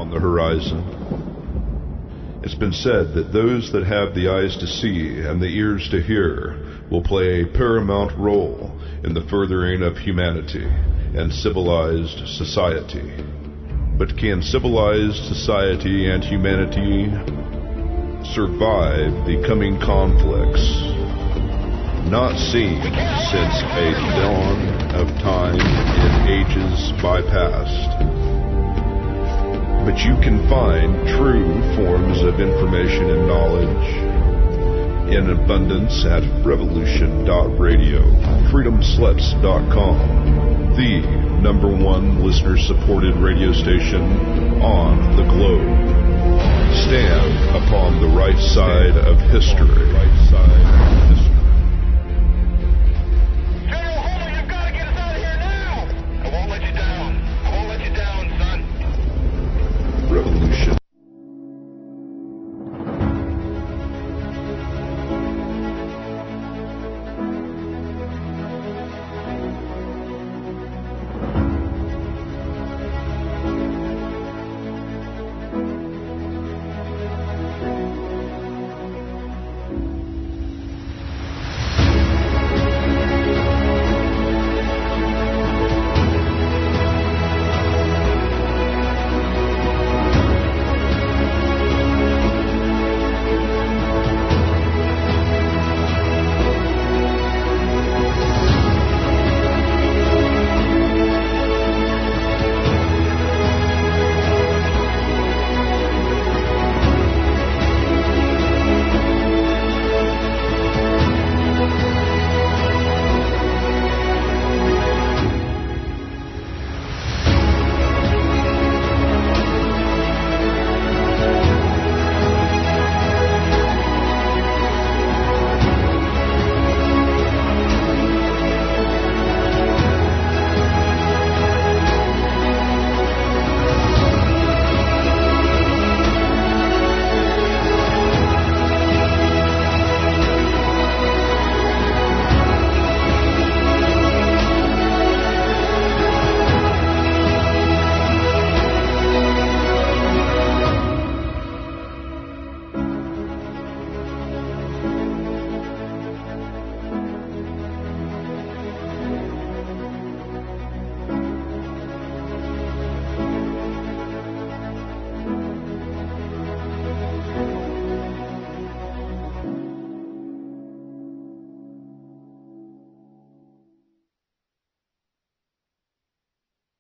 on the horizon. It's been said that those that have the eyes to see and the ears to hear will play a paramount role in the furthering of humanity and civilized society. But can civilized society and humanity survive the coming conflicts not seen since a dawn of time in ages bypast? But you can find true forms of information and knowledge in abundance at revolution.radio, freedomslips.com, the #1 listener-supported radio station on the globe. Stand upon the right side of history. Revolution.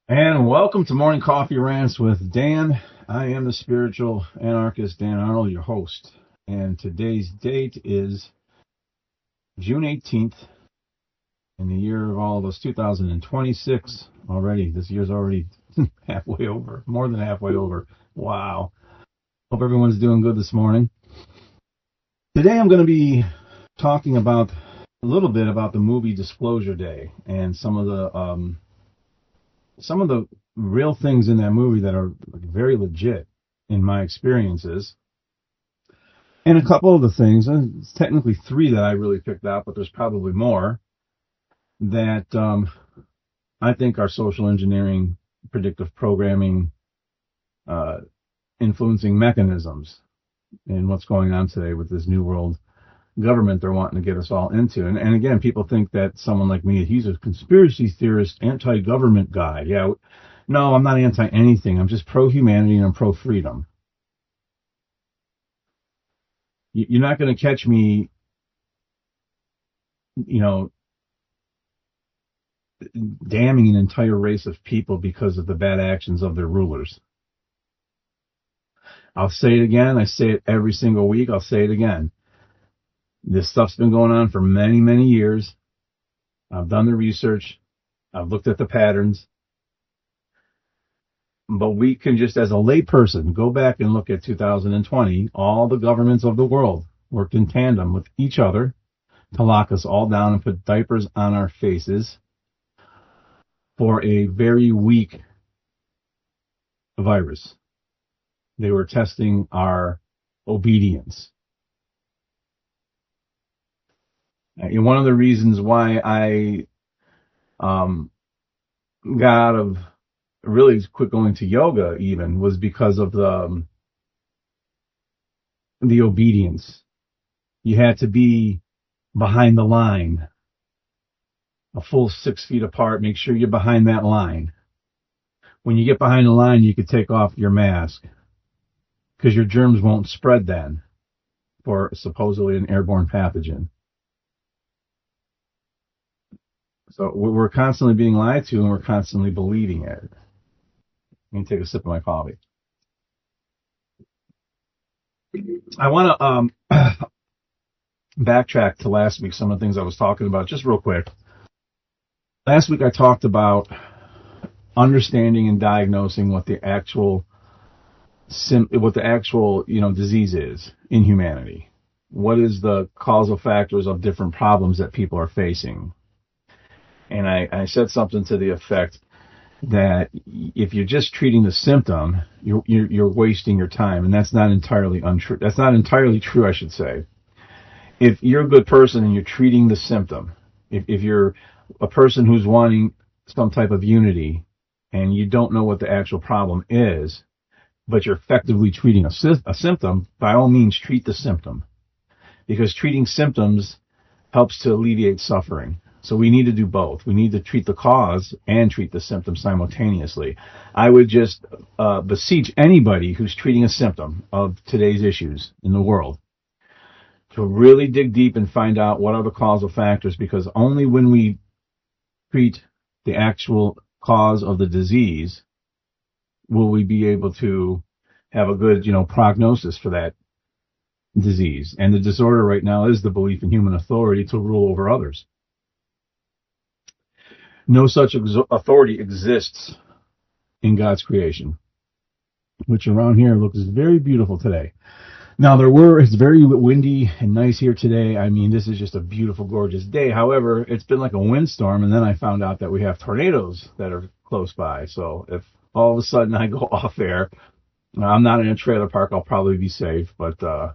And welcome to Morning Coffee Rants with Dan. I am the spiritual anarchist, Dan Arnold, your host. And today's date is June 18th in the year of all of us, 2026 already. This year's already halfway over, more than halfway over. Wow. Hope everyone's doing good this morning. Today I'm going to be talking about a little bit about the movie Disclosure Day and some of the real things in that movie that are very legit in my experiences. And a couple of the things, and it's technically three that I really picked out, but there's probably more, that I think are social engineering, predictive programming, influencing mechanisms in what's going on today with this new world government they're wanting to get us all into. And again, people think that someone like me, he's a conspiracy theorist, anti-government guy. Yeah, no, I'm not anti-anything. I'm just pro-humanity and I'm pro-freedom. You're not going to catch me, damning an entire race of people because of the bad actions of their rulers. I'll say it again. I say it every single week. I'll say it again. This stuff's been going on for many, many years. I've done the research. I've looked at the patterns. But we can just, as a layperson, go back and look at 2020. All the governments of the world worked in tandem with each other to lock us all down and put diapers on our faces for a very weak virus. They were testing our obedience. And one of the reasons why I got out of really quit going to yoga even was because of the obedience. You had to be behind the line, a full 6 feet apart. Make sure you're behind that line. When you get behind the line, you could take off your mask because your germs won't spread then for supposedly an airborne pathogen. So we're constantly being lied to, and we're constantly believing it. Let me take a sip of my coffee. I want to backtrack to last week, some of the things I was talking about, just real quick. Last week I talked about understanding and diagnosing what the actual disease is in humanity. What is the causal factors of different problems that people are facing? And I said something to the effect that if you're just treating the symptom, you're wasting your time, and that's not entirely untrue. That's not entirely true, I should say. If you're a good person and you're treating the symptom, if you're a person who's wanting some type of unity and you don't know what the actual problem is, but you're effectively treating a symptom, by all means treat the symptom, because treating symptoms helps to alleviate suffering. So we need to do both. We need to treat the cause and treat the symptom simultaneously. I would just beseech anybody who's treating a symptom of today's issues in the world to really dig deep and find out what are the causal factors, because only when we treat the actual cause of the disease will we be able to have a good, prognosis for that disease. And the disorder right now is the belief in human authority to rule over others. No such authority exists in God's creation, which around here looks very beautiful today. Now, it's very windy and nice here today. I mean, this is just a beautiful, gorgeous day. However, it's been like a windstorm, and then I found out that we have tornadoes that are close by. So if all of a sudden I go off air, I'm not in a trailer park, I'll probably be safe. But, I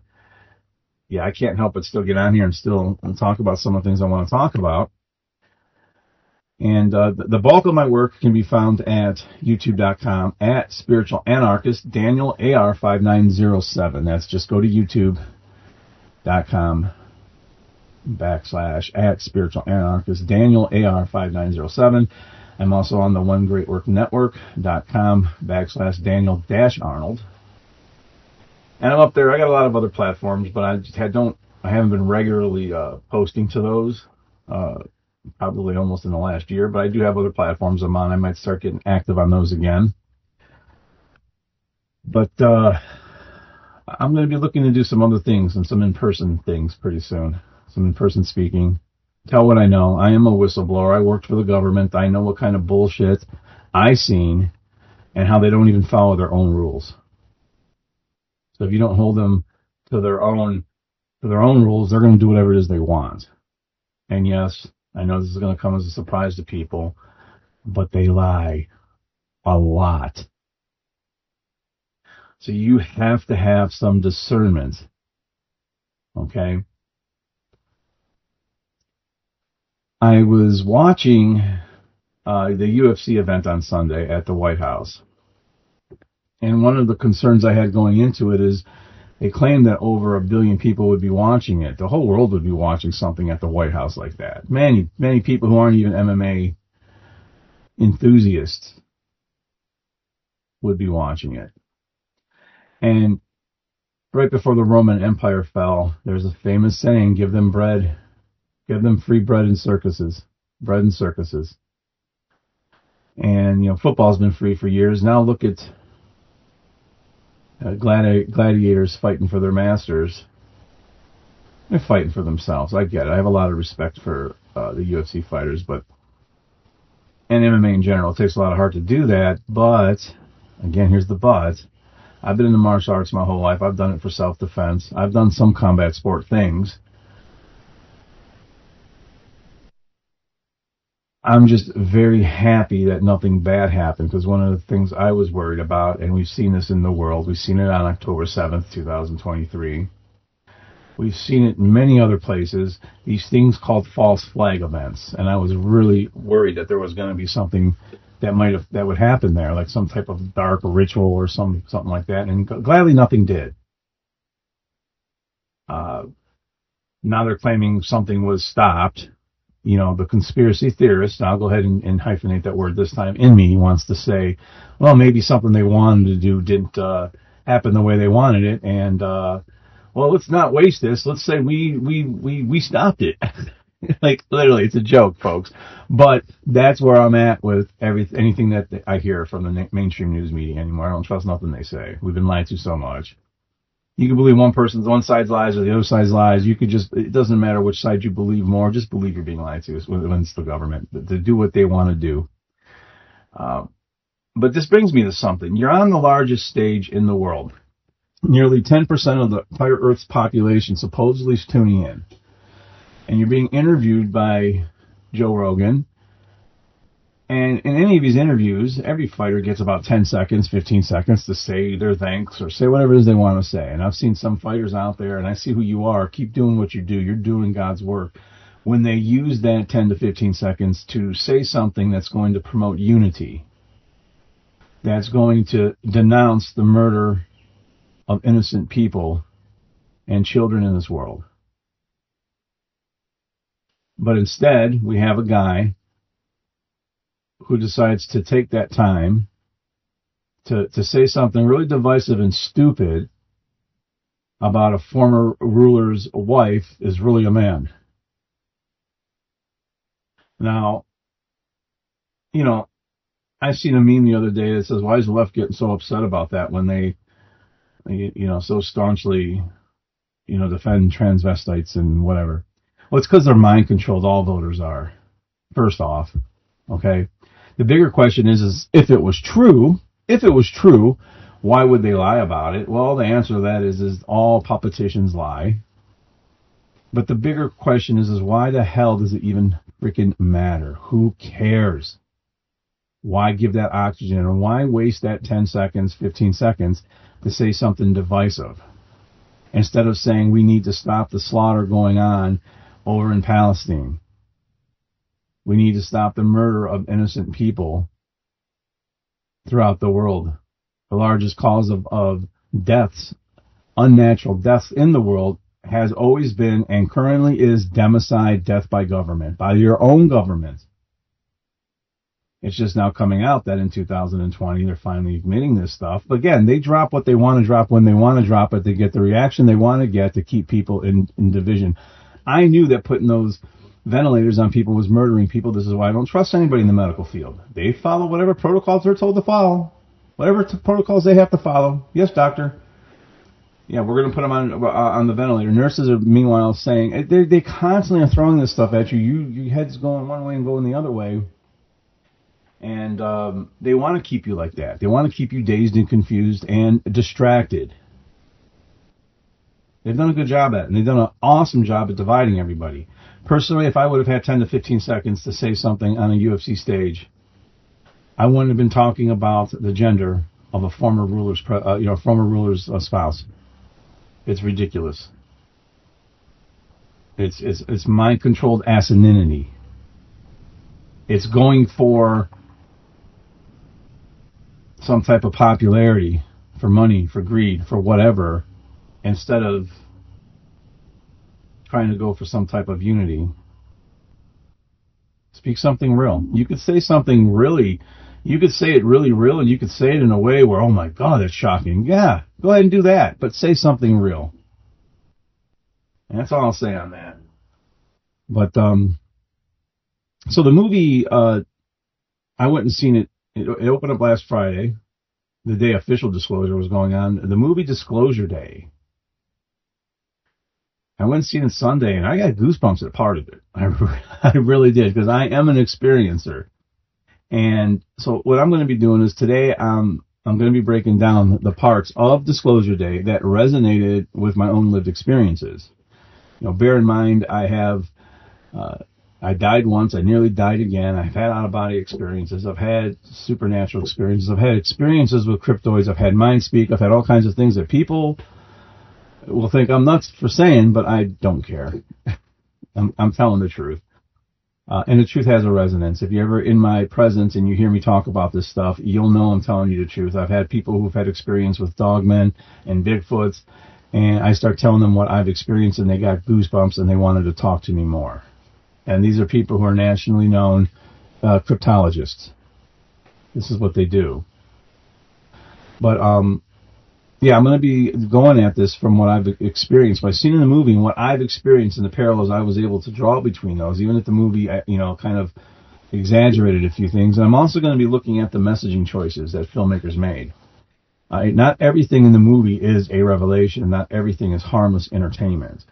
can't help but still get on here and still talk about some of the things I want to talk about. And the bulk of my work can be found at youtube.com at Spiritual Anarchist Daniel AR5907. That's just go to youtube.com / at Spiritual Anarchist Daniel AR5907. I'm also on the OneGreatWorkNetwork.com / Daniel Arnold. And I'm up there. I got a lot of other platforms, but I haven't been regularly posting to those. Probably almost in the last year, but I do have other platforms I'm on. I might start getting active on those again. But I'm going to be looking to do some other things and some in-person things pretty soon. Some in-person speaking. Tell what I know. I am a whistleblower. I worked for the government. I know what kind of bullshit I've seen and how they don't even follow their own rules. So if you don't hold them to their own rules, they're going to do whatever it is they want. And yes, I know this is going to come as a surprise to people, but they lie a lot. So you have to have some discernment. Okay? I was watching the UFC event on Sunday at the White House. And one of the concerns I had going into it is they claimed that over 1 billion people would be watching it. The whole world would be watching something at the White House like that. Many, many people who aren't even MMA enthusiasts would be watching it. And right before the Roman Empire fell, there's a famous saying, give them free bread and circuses. And, football's been free for years. Now look at gladiators fighting for their masters. They're fighting for themselves. I get it. I have a lot of respect for the UFC fighters, and MMA in general. It takes a lot of heart to do that, but, again, here's the but. I've been in the martial arts my whole life. I've done it for self-defense. I've done some combat sport things. I'm just very happy that nothing bad happened, because one of the things I was worried about, and we've seen this in the world, we've seen it on October 7th, 2023. We've seen it in many other places, these things called false flag events. And I was really worried that there was going to be something that would happen there, like some type of dark ritual or something like that. And gladly nothing did. Now they're claiming something was stopped. The conspiracy theorist, I'll go ahead and hyphenate that word this time, in me wants to say, well, maybe something they wanted to do didn't happen the way they wanted it, and well, let's not waste this. Let's say we stopped it. Like, literally, it's a joke, folks. But that's where I'm at with anything that I hear from the mainstream news media anymore. I don't trust nothing they say. We've been lied to so much. You can believe one side's lies or the other side's lies. It doesn't matter which side you believe more. Just believe you're being lied to when it's the government to do what they want to do. But this brings me to something. You're on the largest stage in the world. Nearly 10% of the entire Earth's population supposedly is tuning in. And you're being interviewed by Joe Rogan. And in any of these interviews, every fighter gets about 10 seconds, 15 seconds to say their thanks or say whatever it is they want to say. And I've seen some fighters out there, and I see who you are. Keep doing what you do. You're doing God's work. When they use that 10 to 15 seconds to say something that's going to promote unity, that's going to denounce the murder of innocent people and children in this world. But instead, we have a guy who decides to take that time to say something really divisive and stupid about a former ruler's wife is really a man. Now, I seen a meme the other day that says, why is the left getting so upset about that when they so staunchly, defend transvestites and whatever? Well, it's because they're mind controlled. All voters are, first off. Okay. The bigger question is if it was true, why would they lie about it? Well, the answer to that is all politicians lie. But the bigger question is why the hell does it even freaking matter? Who cares? Why give that oxygen? And why waste that 10 seconds, 15 seconds to say something divisive? Instead of saying we need to stop the slaughter going on over in Palestine. We need to stop the murder of innocent people throughout the world. The largest cause of deaths, unnatural deaths in the world, has always been and currently is democide, death by government, by your own government. It's just now coming out that in 2020 they're finally admitting this stuff. But again, they drop what they want to drop when they want to drop it. They get the reaction they want to get to keep people in division. I knew that putting those ventilators on people was murdering people. This is why I don't trust anybody in the medical field. They follow whatever protocols they're told to follow. Whatever protocols they have to follow. Yes, doctor. Yeah, we're going to put them on the ventilator. Nurses are meanwhile saying, they constantly are throwing this stuff at you. Your head's going one way and going the other way. And they want to keep you like that. They want to keep you dazed and confused and distracted. They've done a good job at it, and they've done an awesome job at dividing everybody. Personally, if I would have had 10 to 15 seconds to say something on a UFC stage, I wouldn't have been talking about the gender of a former ruler's spouse. It's ridiculous. It's mind-controlled asininity. It's going for some type of popularity, for money, for greed, for whatever, instead of trying to go for some type of unity. Speak something real. You could say something really, you could say it really real, and you could say it in a way where, oh my God, that's shocking. Yeah, go ahead and do that, but say something real. And that's all I'll say on that. But, so the movie, I went and seen it. It opened up last Friday, the day official disclosure was going on. The movie Disclosure Day. I went and seen it Sunday, and I got goosebumps at part of it. I really did, because I am an experiencer. And so what I'm going to be doing is today I'm going to be breaking down the parts of Disclosure Day that resonated with my own lived experiences. Bear in mind, I died once. I nearly died again. I've had out-of-body experiences. I've had supernatural experiences. I've had experiences with cryptoids. I've had mind speak. I've had all kinds of things that people will think I'm nuts for saying, but I don't care. I'm telling the truth. And the truth has a resonance. If you're ever in my presence and you hear me talk about this stuff, you'll know I'm telling you the truth. I've had people who've had experience with dogmen and Bigfoots, and I start telling them what I've experienced, and they got goosebumps, and they wanted to talk to me more. And these are people who are nationally known cryptologists. This is what they do. But yeah, I'm going to be going at this from what I've experienced, what I've seen in the movie, and what I've experienced, and the parallels I was able to draw between those, even if the movie, kind of exaggerated a few things. And I'm also going to be looking at the messaging choices that filmmakers made. Not everything in the movie is a revelation. Not everything is harmless entertainment.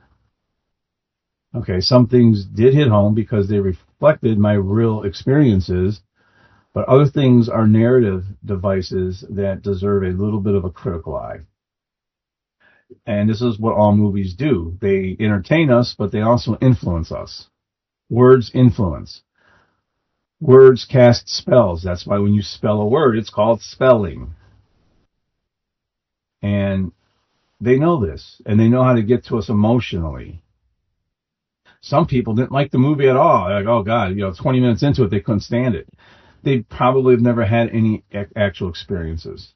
Okay, some things did hit home because they reflected my real experiences, but other things are narrative devices that deserve a little bit of a critical eye. And this is what all movies do. They entertain us, but they also influence us. Words influence. Words cast spells. That's why when you spell a word, it's called spelling. And they know this, and they know how to get to us emotionally. Some people didn't like the movie at all. They're like, oh God, 20 minutes into it, they couldn't stand it. They probably have never had any actual experiences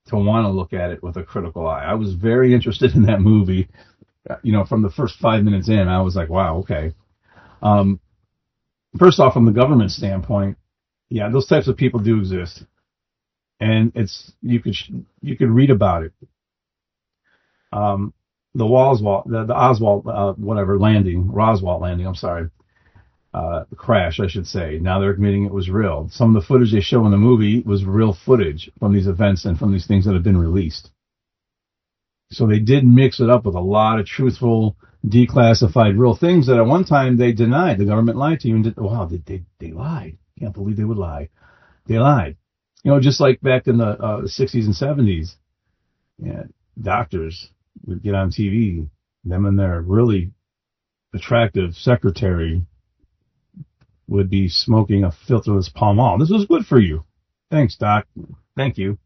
to want to look at it with a critical eye. I was very interested in that movie. From the first 5 minutes in, I was like, wow, okay. First off, from the government standpoint, yeah, those types of people do exist. And you could read about it. The Oswald landing, Roswell landing, I'm sorry. Crash, I should say. Now they're admitting it was real. Some of the footage they show in the movie was real footage from these events and from these things that have been released. So they did mix it up with a lot of truthful, declassified, real things that at one time they denied. The government lied to you and they lied. Can't believe they would lie. They lied. Just like back in the 60s and 70s, yeah, doctors would get on TV, them and their really attractive secretary would be smoking a filterless Pall Mall. This was good for you. Thanks, Doc. Thank you.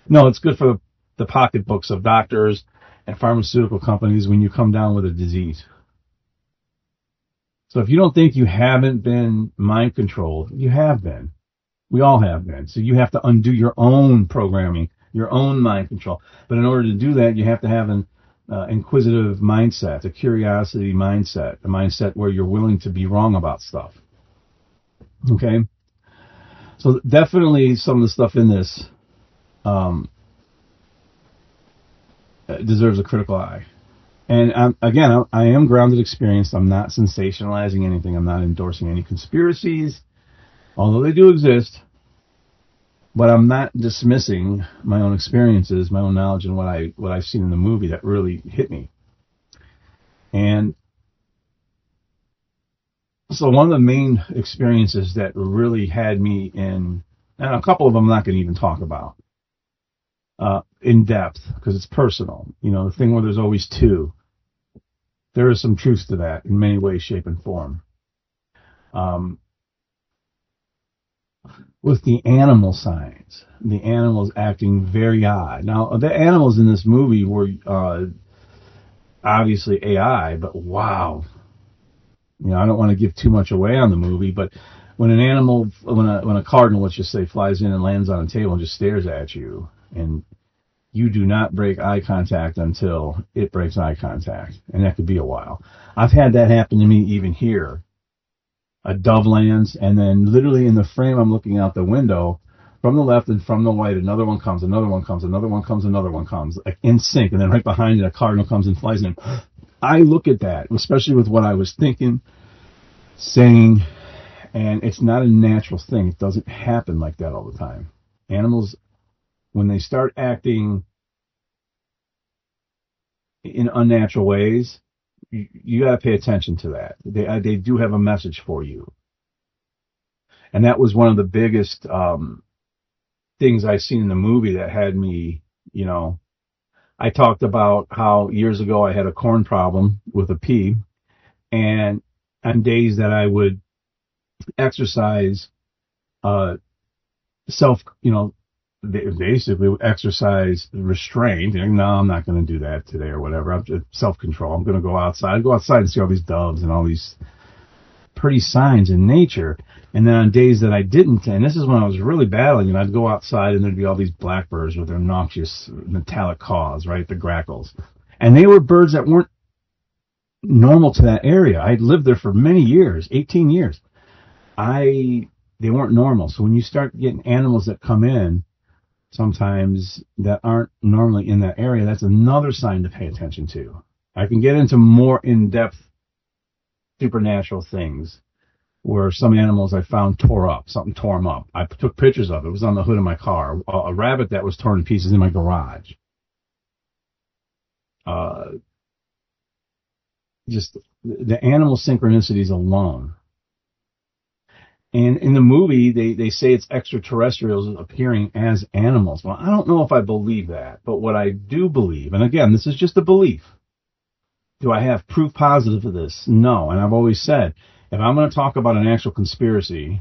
No, it's good for the pocketbooks of doctors and pharmaceutical companies when you come down with a disease. So if you don't think you haven't been mind controlled, you have been. We all have been. So you have to undo your own programming, your own mind control. But in order to do that, you have to have an inquisitive mindset, a curiosity mindset, a mindset where you're willing to be wrong about stuff. Okay? So definitely some of the stuff in this deserves a critical eye. And I am grounded, experienced. I'm not sensationalizing anything. I'm not endorsing any conspiracies, although they do exist. But I'm not dismissing my own experiences, my own knowledge, and what I've seen in the movie that really hit me. And so one of the main experiences that really had me in, and a couple of them I'm not going to even talk about in depth because it's personal. The thing where there's always two. There is some truth to that in many ways, shape, and form. With the animal signs, the animals acting very odd. Now, the animals in this movie were obviously AI, but wow. I don't want to give too much away on the movie, but when an animal, when a cardinal, let's just say, flies in and lands on a table and just stares at you, and you do not break eye contact until it breaks eye contact, and that could be a while. I've had that happen to me even here. A dove lands, and then literally in the frame I'm looking out the window, from the left and from the right, another one comes, another one comes, another one comes, another one comes, like in sync, and then right behind it, a cardinal comes and flies in. I look at that, especially with what I was thinking, saying, and it's not a natural thing. It doesn't happen like that all the time. Animals, when they start acting in unnatural ways, you got to pay attention to that. They do have a message for you. And that was one of the biggest things I've seen in the movie that had me, I talked about how years ago I had a corn problem with a pea, and on days that I would exercise basically exercise restraint. No, I'm not going to do that today or whatever. I'm just self-control. I'm going to go outside. I'd go outside and see all these doves and all these pretty signs in nature. And then on days that I didn't, and this is when I was really battling, and I'd go outside and there'd be all these blackbirds with their noxious metallic caws, right, the grackles. And they were birds that weren't normal to that area. I'd lived there for many years, 18 years. They weren't normal. So when you start getting animals that come in sometimes that aren't normally in that area, that's another sign to pay attention to. I can get into more in-depth supernatural things where some animals I found tore up. Something tore them up. I took pictures of it. It was on the hood of my car. A rabbit that was torn to pieces in my garage. Just the animal synchronicities alone. And in the movie, they say it's extraterrestrials appearing as animals. Well, I don't know if I believe that. But what I do believe, and again, this is just a belief. Do I have proof positive of this? No. And I've always said, if I'm going to talk about an actual conspiracy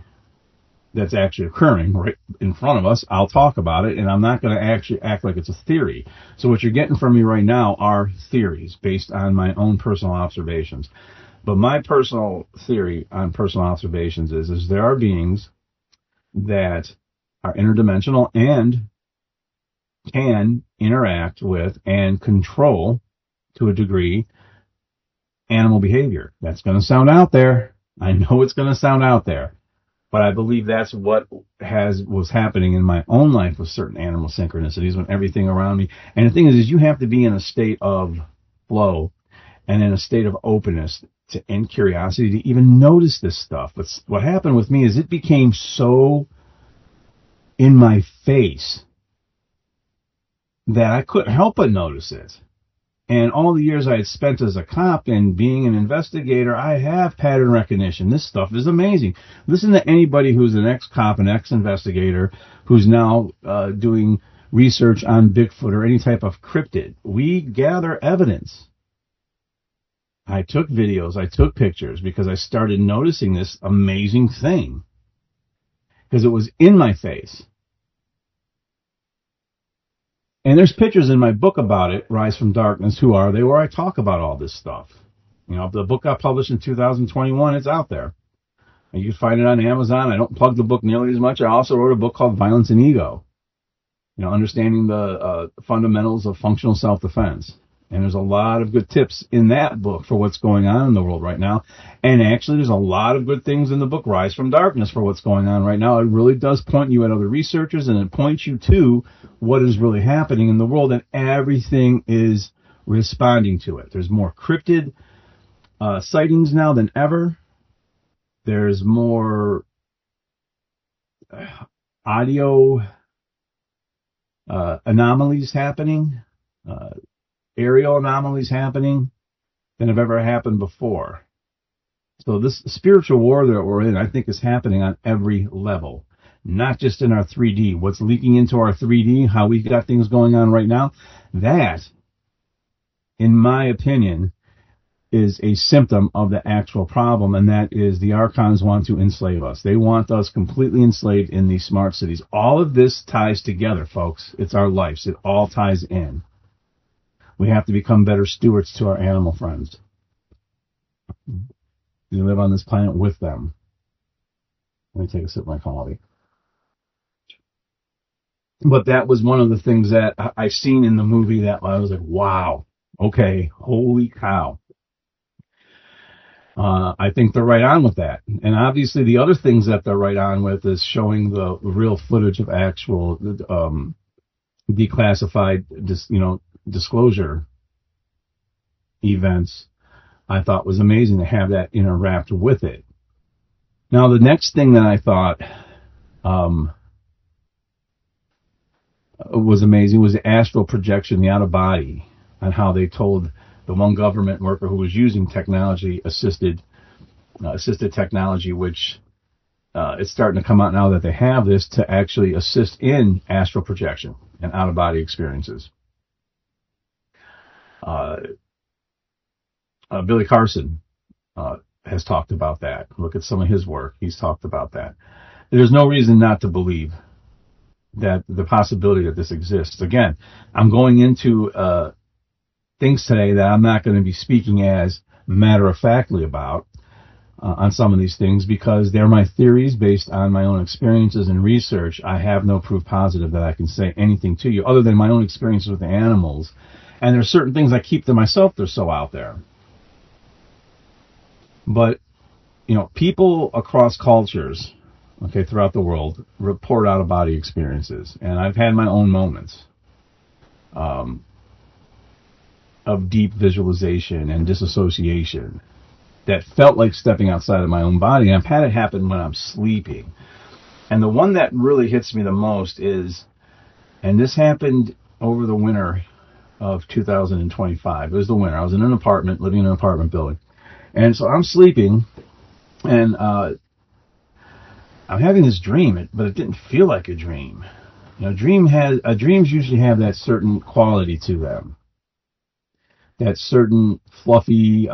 that's actually occurring right in front of us, I'll talk about it, and I'm not going to actually act like it's a theory. So what you're getting from me right now are theories based on my own personal observations. But my personal theory on personal observations is there are beings that are interdimensional and can interact with and control, to a degree, animal behavior. That's going to sound out there. I know it's going to sound out there. But I believe that's what was happening in my own life with certain animal synchronicities when everything around me. And the thing is you have to be in a state of flow and in a state of openness and curiosity to even notice this stuff. But what happened with me is it became so in my face that I couldn't help but notice it. And all the years I had spent as a cop and being an investigator, I have pattern recognition. This stuff is amazing. Listen to anybody who's an ex-cop, an ex-investigator, who's now doing research on Bigfoot or any type of cryptid. We gather evidence. I took videos, I took pictures because I started noticing this amazing thing. Because it was in my face. And there's pictures in my book about it, Rise from Darkness, Who Are They?, where I talk about all this stuff. You know, the book got published in 2021. It's out there. And you can find it on Amazon. I don't plug the book nearly as much. I also wrote a book called Violence and Ego. You know, understanding the fundamentals of functional self-defense. And there's a lot of good tips in that book for what's going on in the world right now. And actually, there's a lot of good things in the book, Rise from Darkness, for what's going on right now. It really does point you at other researchers, and it points you to what is really happening in the world, and everything is responding to it. There's more cryptid sightings now than ever. There's more audio anomalies happening. Aerial anomalies happening than have ever happened before. So this spiritual war that we're in, I think, is happening on every level, not just in our 3D. What's leaking into our 3D, how we've got things going on right now, that, in my opinion, is a symptom of the actual problem, and that is the Archons want to enslave us. They want us completely enslaved in these smart cities. All of this ties together, folks. It's our lives. It all ties in. We have to become better stewards to our animal friends. We live on this planet with them. Let me take a sip of my coffee. But that was one of the things that I seen in the movie that I was like, wow, okay, holy cow. I think they're right on with that. And obviously the other things that they're right on with is showing the real footage of actual declassified, disclosure events. I thought was amazing to have that interact with it. Now, the next thing that I thought was amazing was the astral projection, the out-of-body, and how they told the one government worker who was using assisted technology, which it's starting to come out now that they have this, to actually assist in astral projection and out-of-body experiences. Billy Carson has talked about that. Look at some of his work. He's talked about that. There's no reason not to believe that the possibility that this exists. Again, I'm going into things today that I'm not going to be speaking as matter-of-factly about. on some of these things because they're my theories based on my own experiences and research. I have no proof positive that I can say anything to you other than my own experiences with the animals. And there's certain things I keep to myself. They're so out there. But, people across cultures, throughout the world, report out-of-body experiences. And I've had my own moments of deep visualization and disassociation that felt like stepping outside of my own body. And I've had it happen when I'm sleeping. And the one that really hits me the most is, and this happened over the winter of 2025. It was the winter. I was in an apartment, living in an apartment building. And so I'm sleeping, and I'm having this dream, but it didn't feel like a dream. Dreams usually have that certain quality to them. That certain fluffy,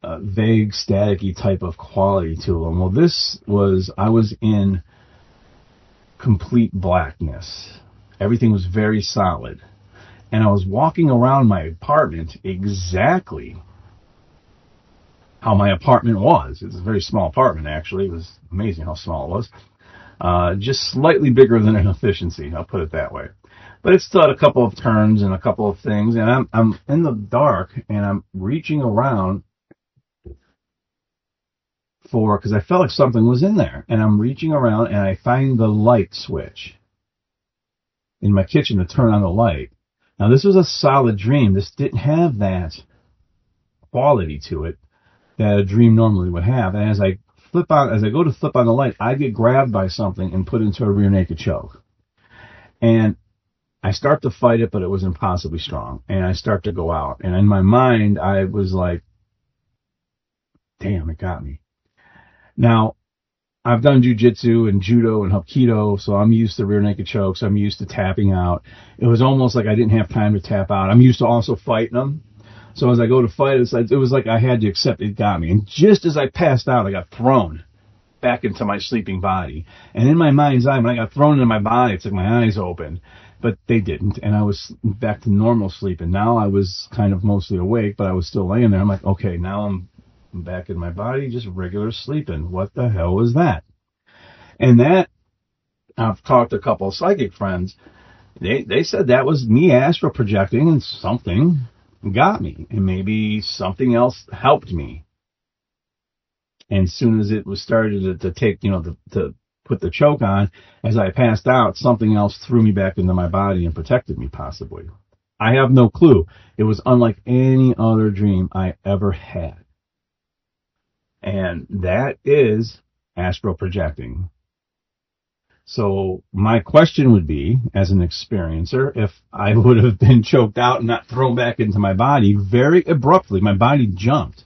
vague, staticky type of quality to them. Well, I was in complete blackness. Everything was very solid. And I was walking around my apartment exactly how my apartment was. It's a very small apartment, actually. It was amazing how small it was. Just slightly bigger than an efficiency, I'll put it that way. But it still had a couple of turns and a couple of things. And I'm in the dark, and I'm reaching around because I felt like something was in there. And I'm reaching around, and I find the light switch in my kitchen to turn on the light. Now, this was a solid dream. This didn't have that quality to it that a dream normally would have. And as I go to flip on the light, I get grabbed by something and put into a rear naked choke. And I start to fight it, but it was impossibly strong. And I start to go out. And in my mind, I was like, damn, it got me. Now, I've done jiu-jitsu and judo and hapkido, so I'm used to rear naked chokes. I'm used to tapping out. It was almost like I didn't have time to tap out. I'm used to also fighting them. So as I go to fight, it was like I had to accept it got me. And just as I passed out, I got thrown back into my sleeping body. And in my mind's eye, when I got thrown into my body, it's like my eyes opened. But they didn't, and I was back to normal sleep. And now I was kind of mostly awake, but I was still laying there. I'm like, okay, now I'm back in my body, just regular sleeping. What the hell was that? And that, I've talked to a couple of psychic friends. They said that was me astral projecting, and something got me, and maybe something else helped me. And as soon as it was started to take, to put the choke on, as I passed out, something else threw me back into my body and protected me, possibly. I have no clue. It was unlike any other dream I ever had. And that is astral projecting. So my question would be, as an experiencer, if I would have been choked out and not thrown back into my body very abruptly, my body jumped,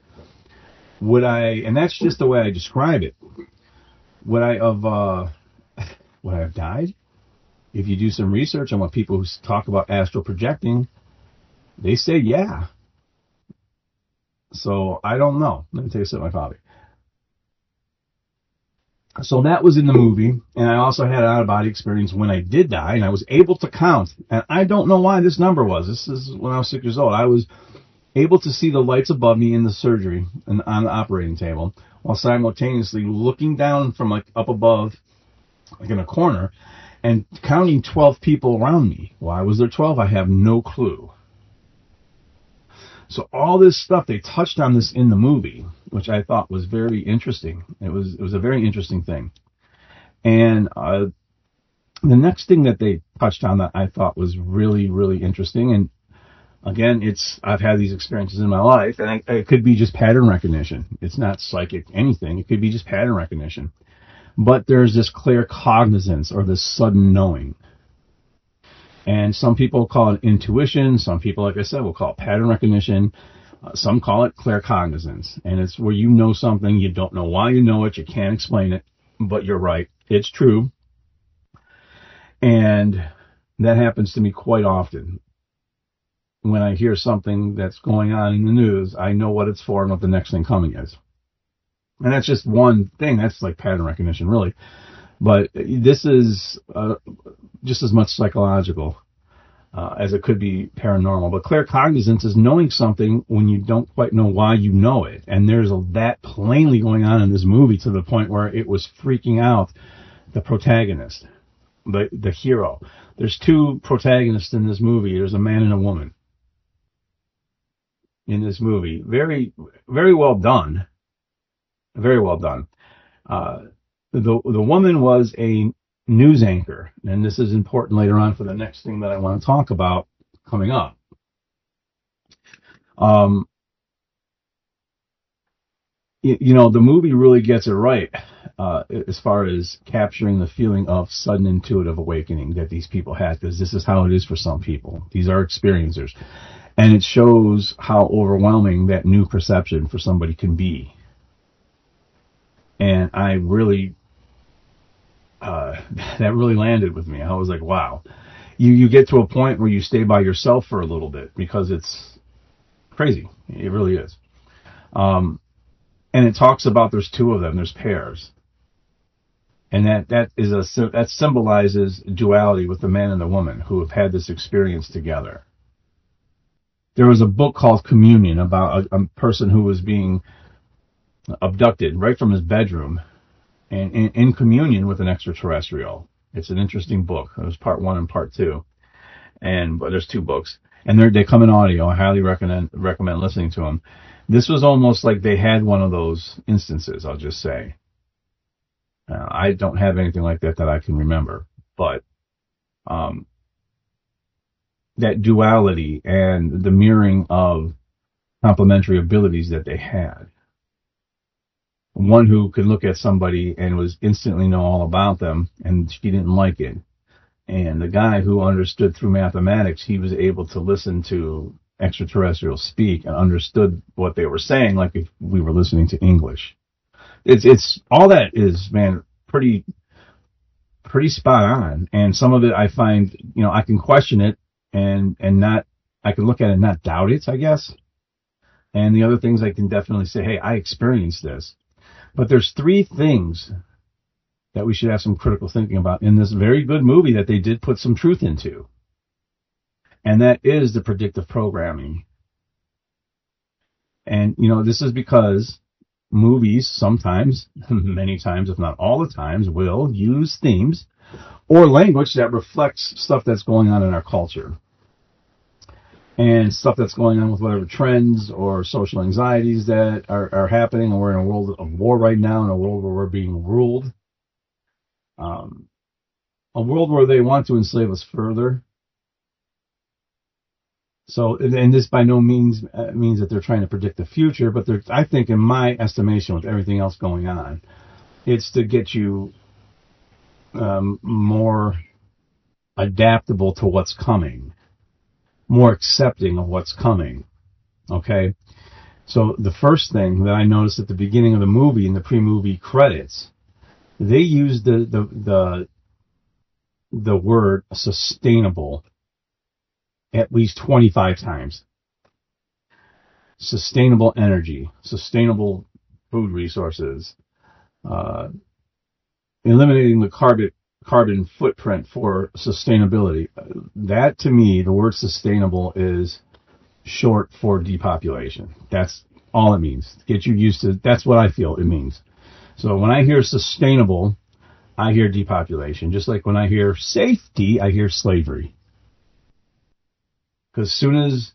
would I, and that's just the way I describe it, would I have died? If you do some research on what people who talk about astral projecting, they say yeah. So I don't know. Let me take a sip of my coffee. So that was in the movie, and I also had an out-of-body experience when I did die, and I was able to count. And I don't know why this number was. This is when I was 6 years old. I was able to see the lights above me in the surgery and on the operating table, while simultaneously looking down from like up above, like in a corner, and counting 12 people around me. Why was there 12? I have no clue. So all this stuff, they touched on this in the movie, which I thought was very interesting. It was a very interesting thing. And the next thing that they touched on that I thought was really, really interesting, and again, I've had these experiences in my life, and it could be just pattern recognition. It's not psychic anything. It could be just pattern recognition. But there's this clear cognizance, or this sudden knowing. And some people call it intuition. Some people, like I said, will call it pattern recognition. Some call it claircognizance. And it's where you know something, you don't know why you know it, you can't explain it, but you're right. It's true. And that happens to me quite often. When I hear something that's going on in the news, I know what it's for and what the next thing coming is. And that's just one thing. That's like pattern recognition, really. But this is just as much psychological. as it could be paranormal. But claircognizance is knowing something when you don't quite know why you know it. And there's that plainly going on in this movie to the point where it was freaking out the protagonist, the hero. There's two protagonists in this movie. There's a man and a woman in this movie. Very, very well done. Very well done. The woman was a news anchor, and this is important later on for the next thing that I want to talk about coming up. The movie really gets it right as far as capturing the feeling of sudden intuitive awakening that these people had, because this is how it is for some people. These are experiencers. And it shows how overwhelming that new perception for somebody can be. And I really, that really landed with me. I was like, wow. You get to a point where you stay by yourself for a little bit because it's crazy. It really is. And it talks about there's two of them, there's pairs. And that symbolizes duality with the man and the woman who have had this experience together. There was a book called Communion about a person who was being abducted right from his bedroom and in communion with an extraterrestrial. It's an interesting book. It was part 1 and part 2. But there's 2 books. And they come in audio. I highly recommend listening to them. This was almost like they had one of those instances, I'll just say. I don't have anything like that I can remember. But that duality and the mirroring of complementary abilities that they had. One who could look at somebody and was instantly know all about them, and she didn't like it. And the guy who understood through mathematics, he was able to listen to extraterrestrials speak and understood what they were saying, like if we were listening to English. It's all that is, man, pretty spot on. And some of it I find, I can question it and not, I can look at it and not doubt it, I guess. And the other things I can definitely say, hey, I experienced this. But there's 3 things that we should have some critical thinking about in this very good movie that they did put some truth into. And that is the predictive programming. And, this is because movies sometimes, many times, if not all the times, will use themes or language that reflects stuff that's going on in our culture. And stuff that's going on with whatever trends or social anxieties that are happening. And we're in a world of war right now, in a world where we're being ruled. A world where they want to enslave us further. So, and this by no means means that they're trying to predict the future, but I think in my estimation with everything else going on, it's to get you more adaptable to what's coming, more accepting of what's coming. Okay? So the first thing that I noticed at the beginning of the movie, in the pre-movie credits, they used the word sustainable at least 25 times. Sustainable energy, sustainable food resources, eliminating the carbon footprint for sustainability. That, to me, the word sustainable is short for depopulation. That's all it means. Get you used to, that's what I feel it means. So when I hear sustainable, I hear depopulation. Just like when I hear safety, I hear slavery. Because as soon as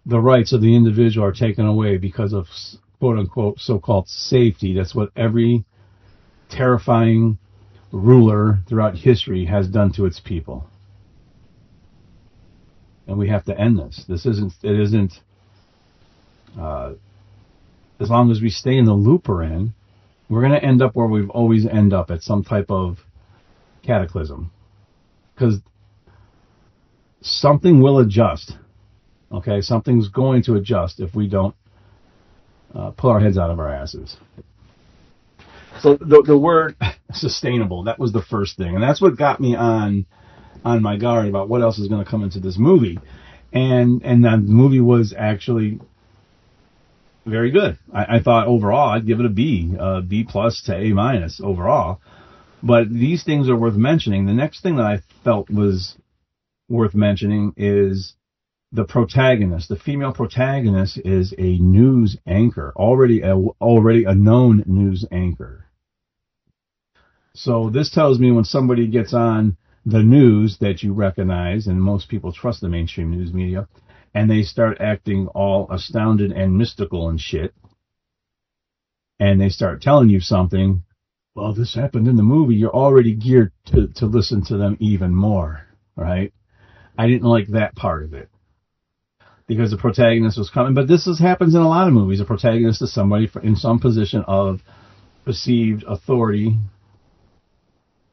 the rights of the individual are taken away because of quote-unquote so-called safety, that's what every terrifying ruler throughout history has done to its people. And we have to end this. It isn't, as long as we stay in the loop we're in, we're going to end up where we've always end up, at some type of cataclysm. Because something will adjust. Okay, something's going to adjust if we don't pull our heads out of our asses. So the word sustainable, that was the first thing. And that's what got me on my guard about what else is going to come into this movie. And the movie was actually very good. I thought overall I'd give it a B, B plus to A minus overall. But these things are worth mentioning. The next thing that I felt was worth mentioning is the protagonist. The female protagonist is a news anchor, already a known news anchor. So this tells me when somebody gets on the news that you recognize, and most people trust the mainstream news media, and they start acting all astounded and mystical and shit, and they start telling you something, well, this happened in the movie, you're already geared to listen to them even more, right? I didn't like that part of it, because the protagonist was coming, but happens in a lot of movies. The protagonist is somebody in some position of perceived authority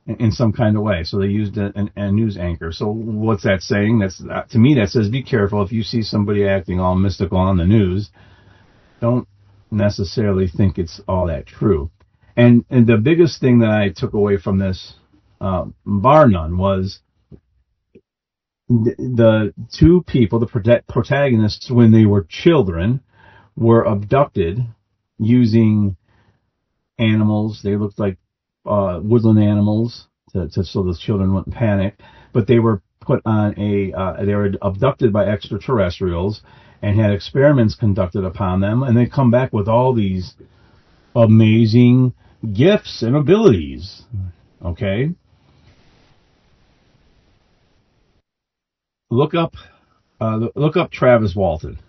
in some kind of way. So they used a news anchor. So what's that saying? To me, that says be careful if you see somebody acting all mystical on the news. Don't necessarily think it's all that true. And the biggest thing that I took away from this, bar none, was the two people, the protagonists, when they were children, were abducted using animals. They looked like woodland animals, so the children wouldn't panic. But they were put on they were abducted by extraterrestrials and had experiments conducted upon them, and they come back with all these amazing gifts and abilities. Okay? Look up Travis Walton.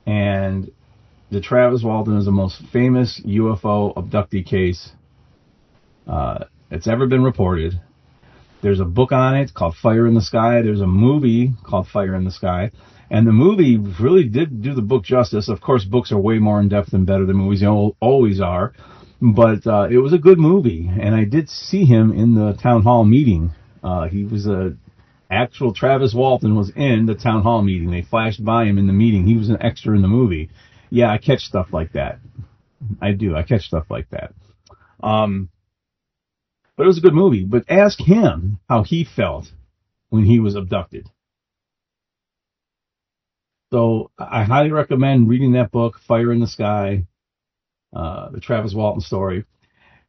And the Travis Walton is the most famous UFO abductee case that's ever been reported. There's a book on it called Fire in the Sky. There's a movie called Fire in the Sky. And the movie really did do the book justice. Of course, books are way more in-depth and better than movies. They always are. But it was a good movie. And I did see him in the town hall meeting. He was actual Travis Walton was in the town hall meeting. They flashed by him in the meeting. He was an extra in the movie. Yeah, I catch stuff like that. I do. I catch stuff like that. But it was a good movie. But ask him how he felt when he was abducted. So I highly recommend reading that book, Fire in the Sky, the Travis Walton story.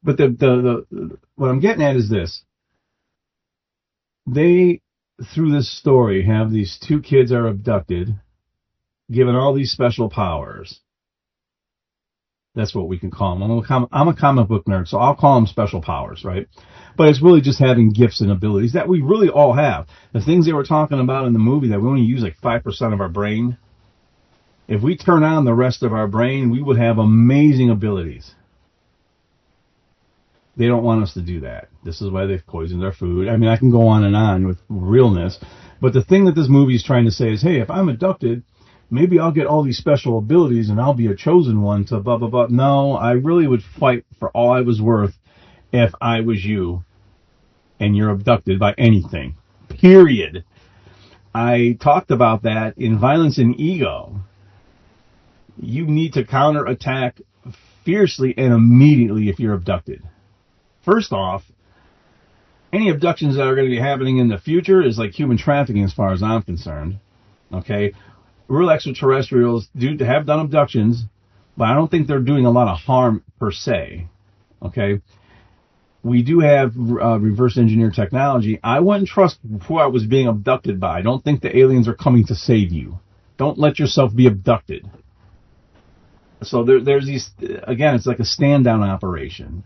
But the what I'm getting at is this. They, through this story, have these two kids are abducted, given all these special powers. That's what we can call them. I'm a comic book nerd, so I'll call them special powers, right? But it's really just having gifts and abilities that we really all have. The things they were talking about in the movie, that we only use like 5% of our brain. If we turn on the rest of our brain, we would have amazing abilities. They don't want us to do that. This is why they've poisoned our food. I mean, I can go on and on with realness. But the thing that this movie is trying to say is, hey, if I'm abducted, maybe I'll get all these special abilities and I'll be a chosen one to blah, blah, blah. No, I really would fight for all I was worth if I was you and you're abducted by anything. Period. I talked about that in Violence and Ego. You need to counterattack fiercely and immediately if you're abducted. First off, any abductions that are going to be happening in the future is like human trafficking as far as I'm concerned. Okay? Real extraterrestrials have done abductions, but I don't think they're doing a lot of harm per se. Okay? We do have reverse engineer technology. I wouldn't trust who I was being abducted by. I don't think the aliens are coming to save you. Don't let yourself be abducted. So there's these, again, it's like a stand-down operation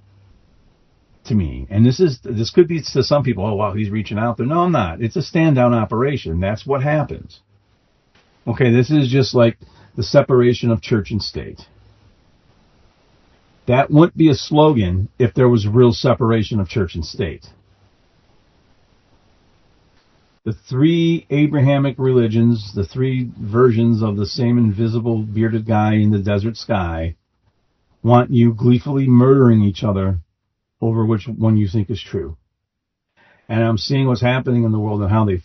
to me. And this could be to some people, oh, wow, he's reaching out there. No, I'm not. It's a stand-down operation. That's what happens. Okay, this is just like the separation of church and state. That wouldn't be a slogan if there was real separation of church and state. The three Abrahamic religions, the three versions of the same invisible bearded guy in the desert sky, want you gleefully murdering each other over which one you think is true. And I'm seeing what's happening in the world and how they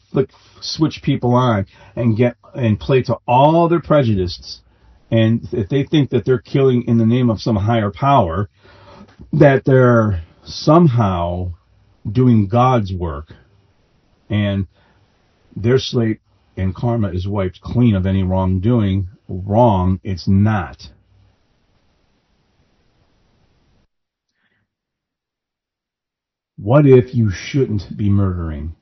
switch people on and play to all their prejudices. And if they think that they're killing in the name of some higher power, that they're somehow doing God's work, and their slate and karma is wiped clean of any wrongdoing. Wrong, it's not. What if you shouldn't be murdering?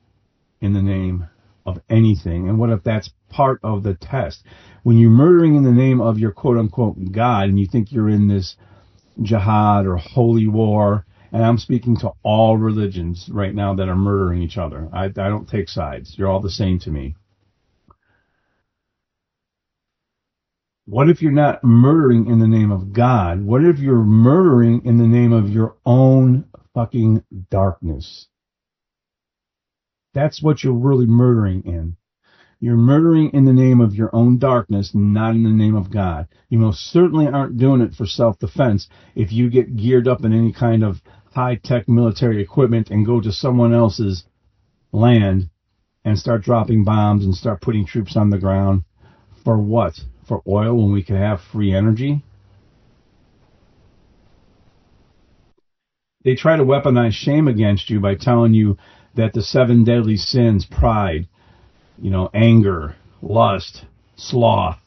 in the name of anything? And what if that's part of the test? When you're murdering in the name of your quote-unquote God, and you think you're in this jihad or holy war, and I'm speaking to all religions right now that are murdering each other. I don't take sides. You're all the same to me. What if you're not murdering in the name of God? What if you're murdering in the name of your own fucking darkness? That's what you're really murdering in. You're murdering in the name of your own darkness, not in the name of God. You most certainly aren't doing it for self-defense if you get geared up in any kind of high-tech military equipment and go to someone else's land and start dropping bombs and start putting troops on the ground. For what? For oil when we could have free energy? They try to weaponize shame against you by telling you that the 7 deadly sins, pride, anger, lust, sloth,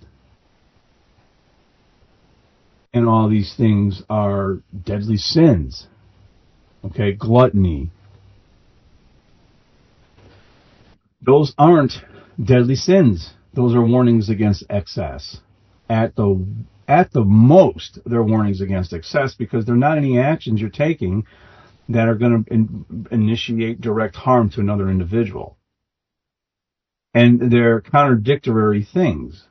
and all these things are deadly sins. Okay, gluttony. Those aren't deadly sins. Those are warnings against excess. At the most, they're warnings against excess because they're not any actions you're taking that are going to initiate direct harm to another individual. And they're contradictory things.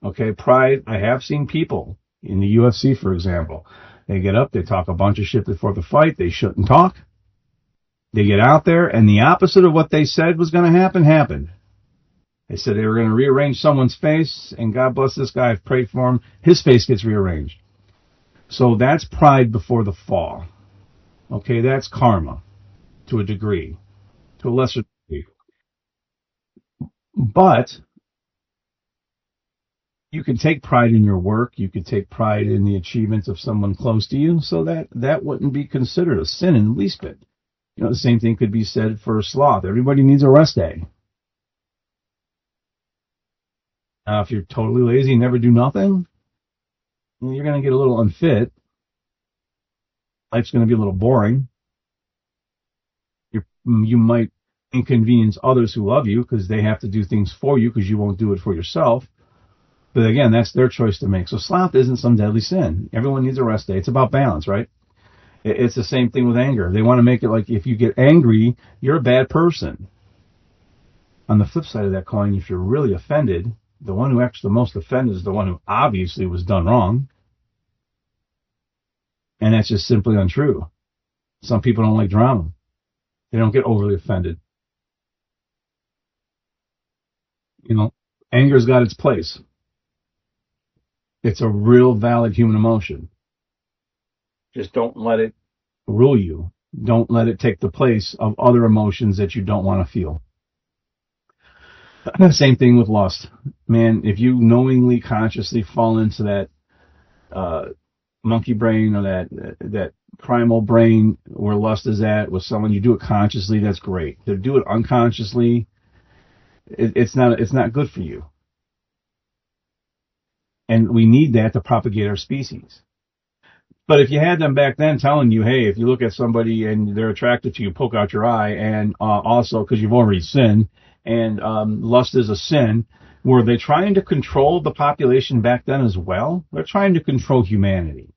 Okay, pride, I have seen people in the UFC, for example. They get up, they talk a bunch of shit before the fight. They shouldn't talk. They get out there, and the opposite of what they said was going to happen, happened. They said they were going to rearrange someone's face, and God bless this guy, I've prayed for him. His face gets rearranged. So that's pride before the fall. Okay, that's karma to a degree, to a lesser degree. But you can take pride in your work. You can take pride in the achievements of someone close to you, so that wouldn't be considered a sin in the least bit. The same thing could be said for sloth. Everybody needs a rest day. Now, if you're totally lazy and never do nothing, you're going to get a little unfit. Life's going to be a little boring. You might inconvenience others who love you because they have to do things for you because you won't do it for yourself. But again, that's their choice to make. So sloth isn't some deadly sin. Everyone needs a rest day. It's about balance, right? It's the same thing with anger. They want to make it like if you get angry, you're a bad person. On the flip side of that coin, if you're really offended, the one who acts the most offended is the one who obviously was done wrong. And that's just simply untrue. Some people don't like drama. They don't get overly offended. Anger's got its place. It's a real valid human emotion. Just don't let it rule you. Don't let it take the place of other emotions that you don't want to feel. Same thing with lust. Man, if you knowingly, consciously fall into that monkey brain or that primal brain where lust is at with someone, you do it consciously, that's great. To do it unconsciously, it's not good for you. And we need that to propagate our species. But if you had them back then telling you, hey, if you look at somebody and they're attracted to you, poke out your eye, and also because you've already sinned, and lust is a sin, were they trying to control the population back then as well? They're trying to control humanity.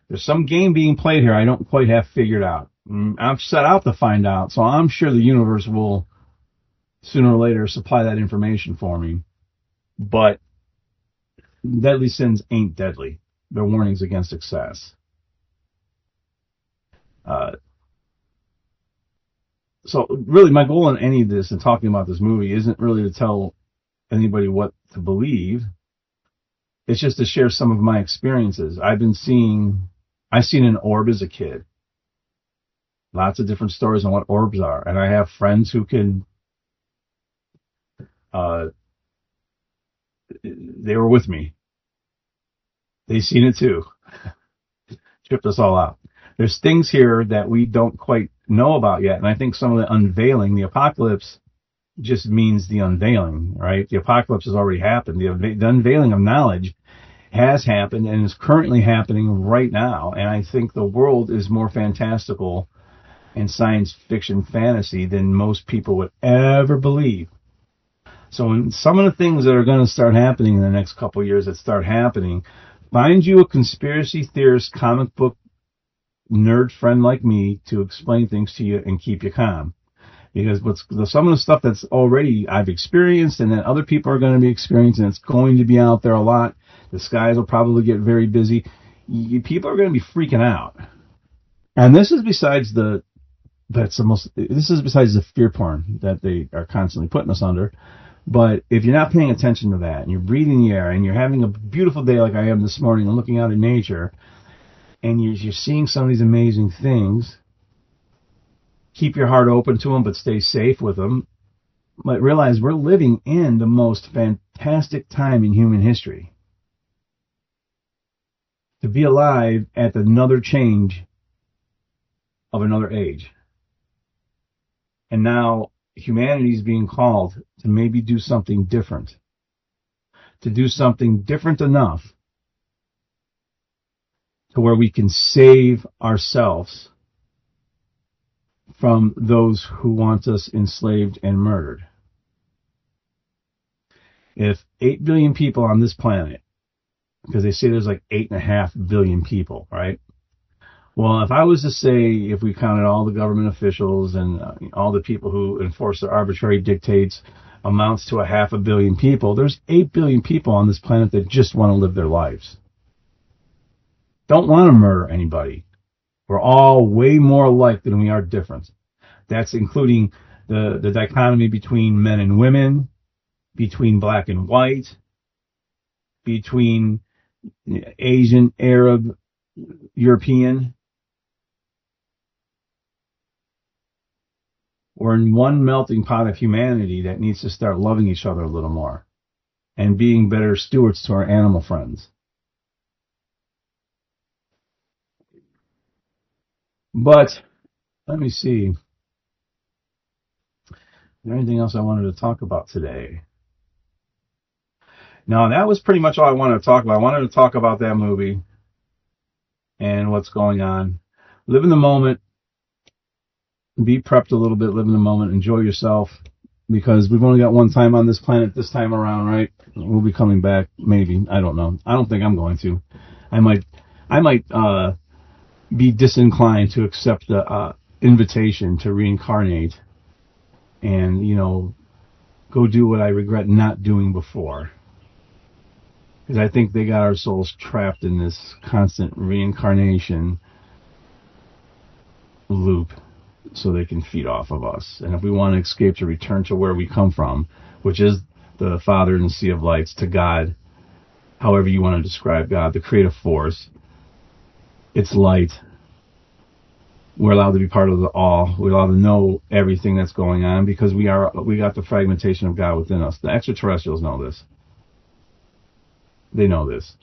There's some game being played here I don't quite have figured out. I've set out to find out, so I'm sure the universe will sooner or later supply that information for me. But deadly sins ain't deadly. They're warnings against excess. So really my goal in any of this and talking about this movie isn't really to tell anybody what to believe. It's just to share some of my experiences. I seen an orb as a kid. Lots of different stories on what orbs are. And I have friends who can, they were with me. They seen it too. Tripped us all out. There's things here that we don't quite know about yet. And I think some of the unveiling, the apocalypse just means the unveiling, right? The apocalypse has already happened. The unveiling of knowledge has happened and is currently happening right now. And I think the world is more fantastical and science fiction fantasy than most people would ever believe. So when some of the things that are going to start happening in the next couple of years that start happening, find you a conspiracy theorist, comic book nerd friend like me to explain things to you and keep you calm. Because some of the stuff that's already I've experienced and that other people are going to be experiencing, it's going to be out there a lot. The skies will probably get very busy. People are going to be freaking out. And this is besides the fear porn that they are constantly putting us under. But if you're not paying attention to that and you're breathing the air and you're having a beautiful day like I am this morning and looking out at nature and you're seeing some of these amazing things, keep your heart open to them, but stay safe with them. But realize we're living in the most fantastic time in human history. To be alive at another change of another age. And now humanity is being called to maybe do something different. To do something different enough to where we can save ourselves from those who want us enslaved and murdered. If 8 billion people on this planet, because they say there's like 8.5 billion people, right? Well, if I was to say, if we counted all the government officials and all the people who enforce their arbitrary dictates amounts to 500 million people, there's 8 billion people on this planet that just want to live their lives. Don't want to murder anybody. We're all way more alike than we are different. That's including the dichotomy between men and women, between black and white, between Asian, Arab, European. We're in one melting pot of humanity that needs to start loving each other a little more and being better stewards to our animal friends. But let me see. Is there anything else I wanted to talk about today? No, that was pretty much all I wanted to talk about. I wanted to talk about that movie and what's going on. Live in the moment. Be prepped a little bit. Live in the moment. Enjoy yourself. Because we've only got one time on this planet this time around, right? We'll be coming back, maybe. I don't know. I don't think I'm going to. I might be disinclined to accept the invitation to reincarnate and, go do what I regret not doing before. Because I think they got our souls trapped in this constant reincarnation loop so they can feed off of us. And if we want to escape to return to where we come from, which is the Father in the Sea of Lights, to God, however you want to describe God, the creative force, it's light. We're allowed to be part of the all. We're allowed to know everything that's going on because we got the fragmentation of God within us. The extraterrestrials know this. They know this.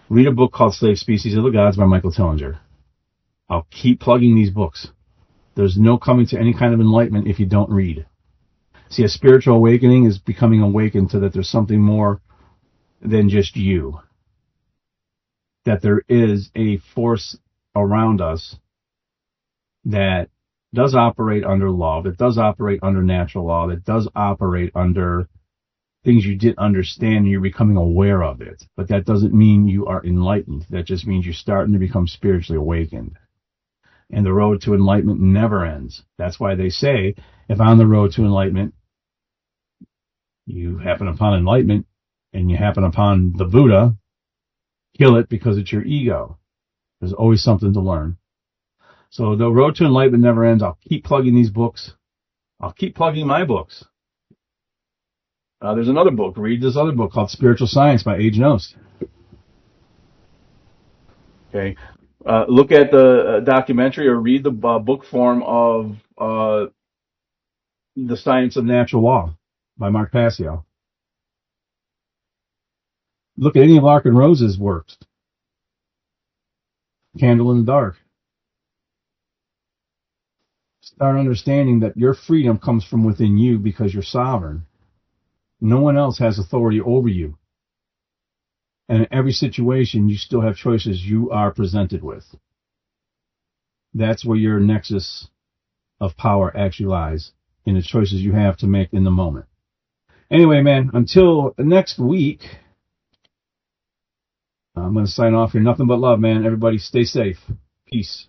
Read a book called Slave Species of the Gods by Michael Tillinger. I'll keep plugging these books. There's no coming to any kind of enlightenment if you don't read. See, a spiritual awakening is becoming awakened to that there's something more than just you. That there is a force around us that does operate under law, that does operate under natural law, that does operate under things you didn't understand and you're becoming aware of it. But that doesn't mean you are enlightened. That just means you're starting to become spiritually awakened. And the road to enlightenment never ends. That's why they say, if on the road to enlightenment, you happen upon enlightenment and you happen upon the Buddha, kill it because it's your ego. There's always something to learn. So the road to enlightenment never ends. I'll keep plugging these books. I'll keep plugging my books. There's another book. Read this other book called Spiritual Science by A. Nost. Okay. Look at the documentary or read the book form of The Science of Natural Law by Mark Passio. Look at any of Larkin Rose's works. Candle in the Dark. Start understanding that your freedom comes from within you because you're sovereign. No one else has authority over you. And in every situation, you still have choices you are presented with. That's where your nexus of power actually lies in the choices you have to make in the moment. Anyway, man, until next week, I'm going to sign off here. Nothing but love, man. Everybody stay safe. Peace.